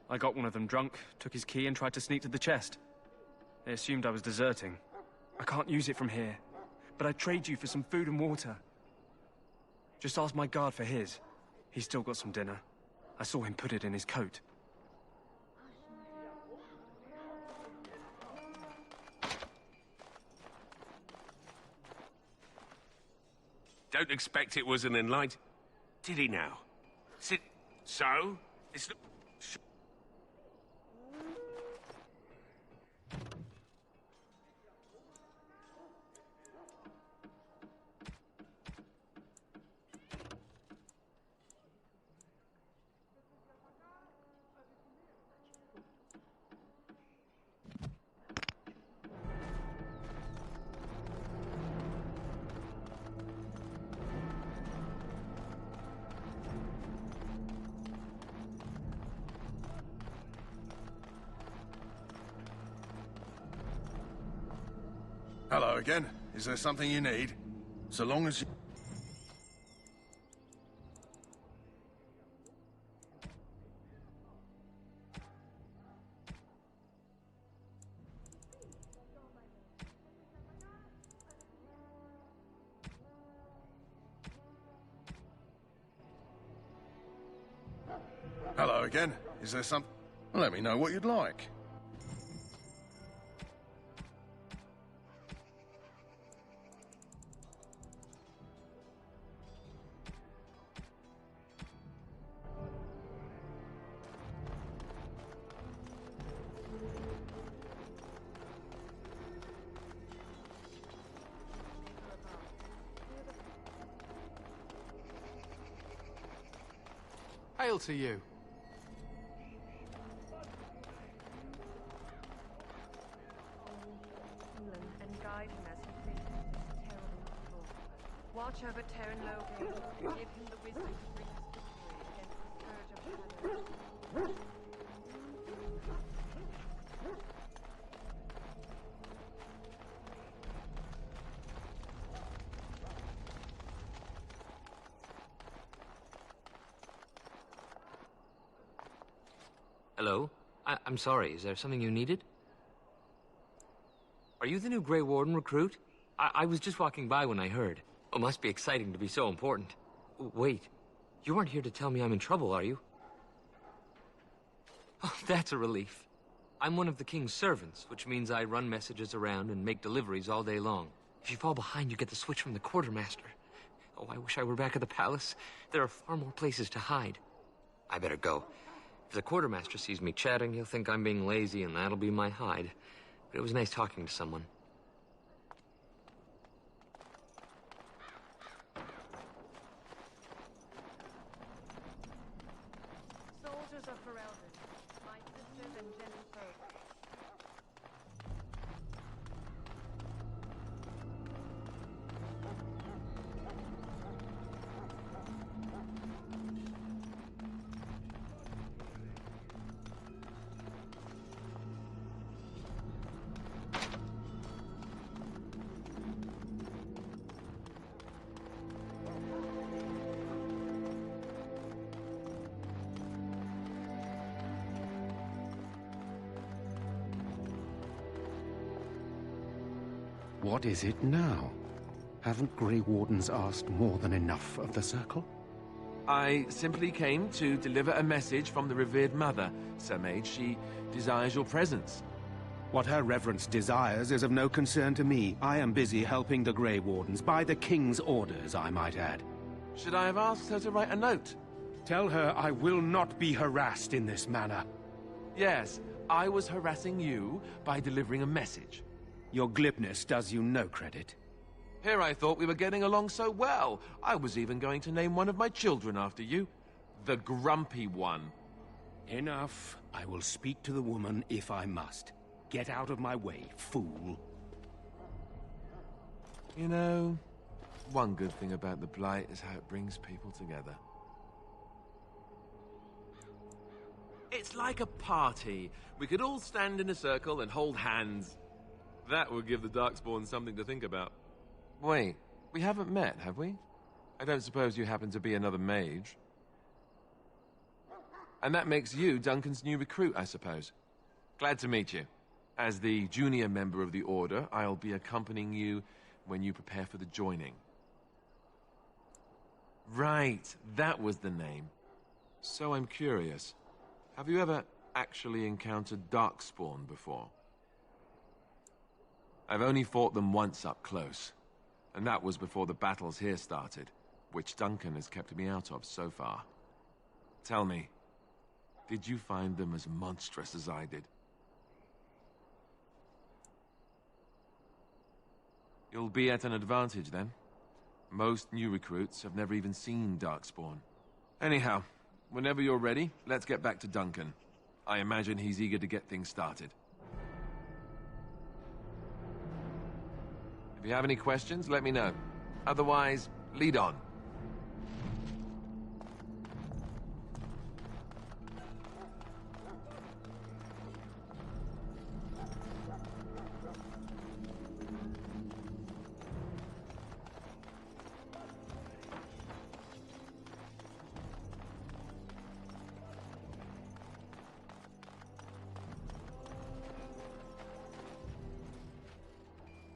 [SPEAKER 13] I got one of them drunk, took his key and tried to sneak to the chest. They assumed I was deserting. I can't use it from here. But I'd trade you for some food and water. Just ask my guard for his. He's still got some dinner. I saw him put it in his coat.
[SPEAKER 4] Don't expect it was an enlightened... Did he now? So? It's not...
[SPEAKER 22] Hello again. Is there something you need? So long as you... Hello again. Is there some... Let me know what you'd like.
[SPEAKER 16] Hail to you.
[SPEAKER 18] And guide him as he faces this terrible evil. Watch over Terran Logan and give him the wisdom to bring us victory against the scourge of shadows.
[SPEAKER 17] Hello? I'm sorry, is there something you needed? Are you the new Grey Warden recruit? I was just walking by when I heard. It must be exciting to be so important. Wait, you aren't here to tell me I'm in trouble, are you? Oh, that's a relief. I'm one of the King's servants, which means I run messages around and make deliveries all day long. If you fall behind, you get the switch from the quartermaster. Oh, I wish I were back at the palace. There are far more places to hide. I better go. If the quartermaster sees me chatting, he'll think I'm being lazy, and that'll be my hide. But it was nice talking to someone.
[SPEAKER 18] Soldiers of Ferelden, my sisters and gentlefolk.
[SPEAKER 14] What is it now? Haven't Grey Wardens asked more than enough of the Circle?
[SPEAKER 3] I simply came to deliver a message from the revered mother, Sir Mage. She desires your presence.
[SPEAKER 14] What her reverence desires is of no concern to me. I am busy helping the Grey Wardens, by the King's orders, I might add.
[SPEAKER 3] Should I have asked her to write a note?
[SPEAKER 14] Tell her I will not be harassed in this manner.
[SPEAKER 3] Yes, I was harassing you by delivering a message.
[SPEAKER 14] Your glibness does you no credit.
[SPEAKER 3] Here I thought we were getting along so well. I was even going to name one of my children after you. The Grumpy One.
[SPEAKER 14] Enough. I will speak to the woman if I must. Get out of my way, fool.
[SPEAKER 3] You know, one good thing about the Blight is how it brings people together. It's like a party. We could all stand in a circle and hold hands. That would give the Darkspawn something to think about. Wait, we haven't met, have we? I don't suppose you happen to be another mage. And that makes you Duncan's new recruit, I suppose. Glad to meet you. As the junior member of the Order, I'll be accompanying you when you prepare for the joining. Right, that was the name. So I'm curious. Have you ever actually encountered Darkspawn before? I've only fought them once up close, and that was before the battles here started, which Duncan has kept me out of so far. Tell me, did you find them as monstrous as I did? You'll be at an advantage then. Most new recruits have never even seen Darkspawn. Anyhow, whenever you're ready, let's get back to Duncan. I imagine he's eager to get things started. If you have any questions, let me know. Otherwise, lead on.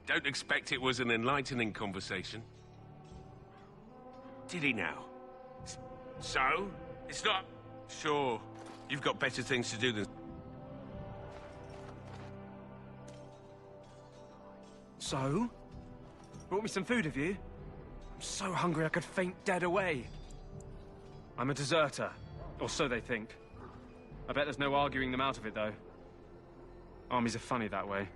[SPEAKER 4] Don't expect it was an enlightening conversation. Did he now? So? It's not... Sure, you've got better things to do than...
[SPEAKER 5] So? Brought me some food, have you? I'm so hungry I could faint dead away. I'm a deserter. Or so they think. I bet there's no arguing them out of it, though. Armies are funny that way.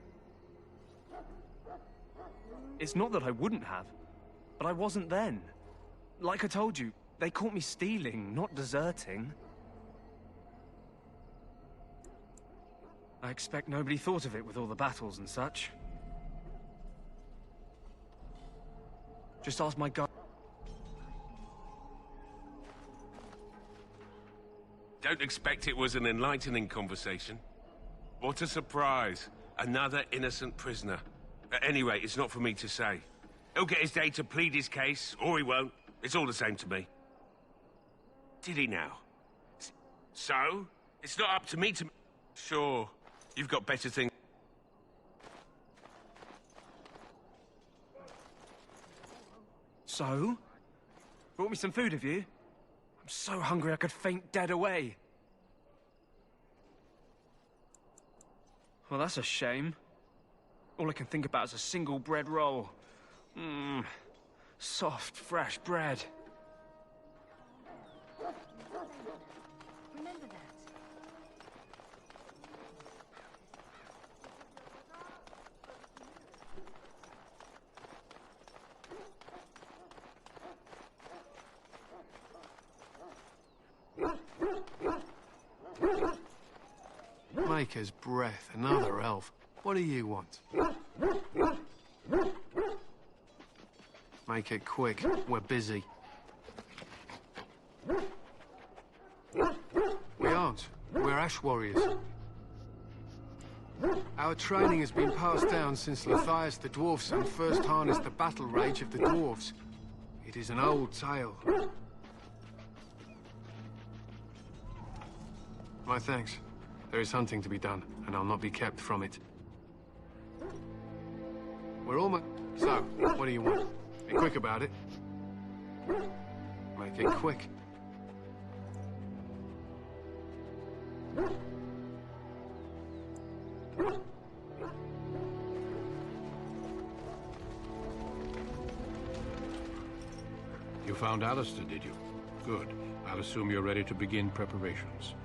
[SPEAKER 5] It's not that I wouldn't have, but I wasn't then. Like I told you, they caught me stealing, not deserting. I expect nobody thought of it with all the battles and such. Just ask my guy.
[SPEAKER 4] Don't expect it was an enlightening conversation. What a surprise. Another innocent prisoner. At any rate, it's not for me to say. He'll get his day to plead his case, or he won't. It's all the same to me. Did he now? So? It's not up to me to... Sure, you've got better things...
[SPEAKER 5] So? Brought me some food, have you? I'm so hungry I could faint dead away. Well, that's a shame. All I can think about is a single bread roll. Mmm. Soft, fresh bread.
[SPEAKER 11] Remember that.
[SPEAKER 16] Maker's breath, another elf. What do you want? Make it quick. We're busy. We aren't. We're ash warriors. Our training has been passed down since Lathias the Dwarf Son first harnessed the battle rage of the dwarves. It is an old tale. My thanks. There is hunting to be done, and I'll not be kept from it. We're almost... So, what do you want? Be quick about it. Make it quick.
[SPEAKER 1] You found Alistair, did you? Good. I'll assume you're ready to begin preparations.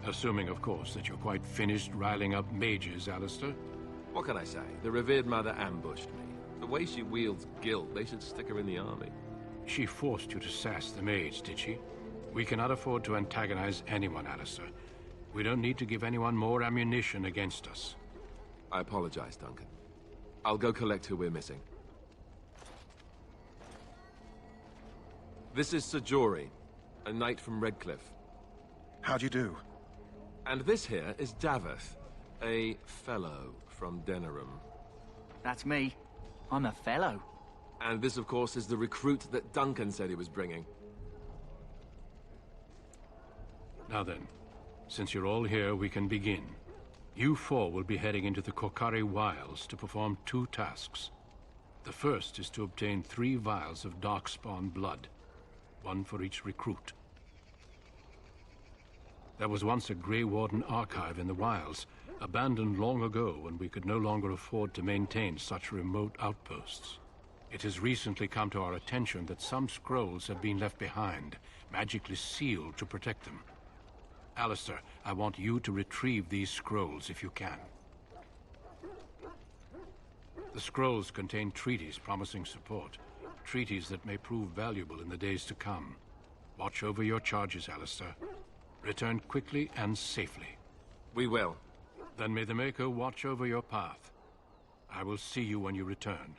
[SPEAKER 1] Assuming, of course, that you're quite finished riling up mages, Alistair.
[SPEAKER 3] What can I say? The revered mother ambushed me. The way she wields guilt, they should stick her in the army.
[SPEAKER 1] She forced you to sass the mage, did she? We cannot afford to antagonize anyone, Alistair. We don't need to give anyone more ammunition against us.
[SPEAKER 3] I apologize, Duncan. I'll go collect who we're missing. This is Sir Jory, a knight from Redcliffe.
[SPEAKER 22] How'd you do?
[SPEAKER 3] And this here is Daveth, a fellow from Denerim.
[SPEAKER 21] That's me. I'm a fellow.
[SPEAKER 3] And this, of course, is the recruit that Duncan said he was bringing.
[SPEAKER 1] Now then, since you're all here, we can begin. You four will be heading into the Korcari Wilds to perform 2 tasks. The first is to obtain 3 vials of Darkspawn blood, 1 for each recruit. There was once a Grey Warden archive in the wilds, abandoned long ago when we could no longer afford to maintain such remote outposts. It has recently come to our attention that some scrolls have been left behind, magically sealed to protect them. Alistair, I want you to retrieve these scrolls if you can. The scrolls contain treaties promising support, treaties that may prove valuable in the days to come. Watch over your charges, Alistair. Return quickly and safely.
[SPEAKER 3] We will.
[SPEAKER 1] Then may the Maker watch over your path. I will see you when you return.